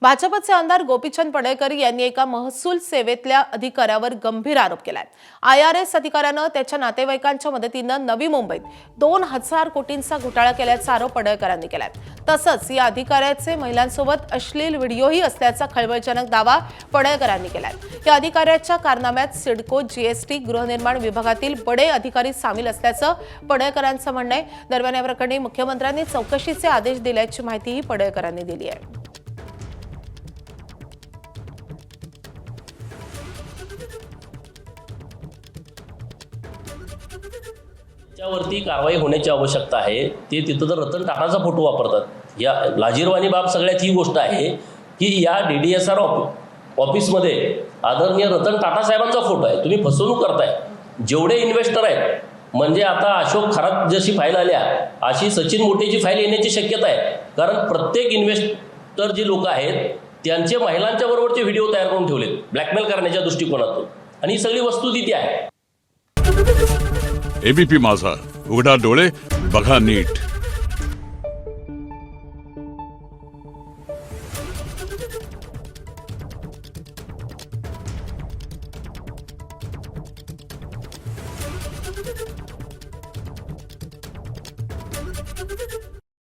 भाजपचे आमदार गोपीचंद पडळकर यांनी एका महसूल सेवेतल्या अधिकाऱ्यावर गंभीर आरोप केलाय। IRS अधिकाऱ्यानं त्याच्या नातेवाईकांच्या मदतीनं नवी मुंबईत 2000 कोटींचा घोटाळा केल्याचा आरोप पडळकरांनी केलाय। तसंच या अधिकाऱ्याचे महिलांसोबत अश्लील व्हिडिओही असल्याचा खळबळजनक दावा पडळकरांनी केलाय। या अधिकाऱ्याच्या कारनाम्यात सिडको, GST, गृहनिर्माण विभागातील बडे अधिकारी सामील असल्याचं पडळकरांचं म्हणणं आहे। दरम्यान या प्रकरणी मुख्यमंत्र्यांनी चौकशीचे आदेश दिल्याची माहितीही पडळकरांनी दिली आहे। त्यावरती कारवाई होण्याची आवश्यकता आहे। ते तिथं जर रतन टाटाचा फोटो वापरतात, या लाजिरवाणी बाब सगळ्यात ही गोष्ट आहे की या DDSR ऑफिसमध्ये आदरणीय रतन टाटा साहेबांचा फोटो आहे। तुम्ही फसवणूक करताय। जेवढे इन्व्हेस्टर आहेत, म्हणजे आता अशोक खरात जशी फाईल आल्या अशी सचिन मोटेची फाईल येण्याची शक्यता आहे। कारण प्रत्येक इन्व्हेस्टर जे लोक आहेत त्यांचे महिलांच्या बरोबरचे व्हिडिओ तयार करून ठेवलेत ब्लॅकमेल करण्याच्या दृष्टिकोनातून, आणि ही सगळी वस्तुस्थिती आहे। ABP माझा, उघडा डोळे बघा नीट।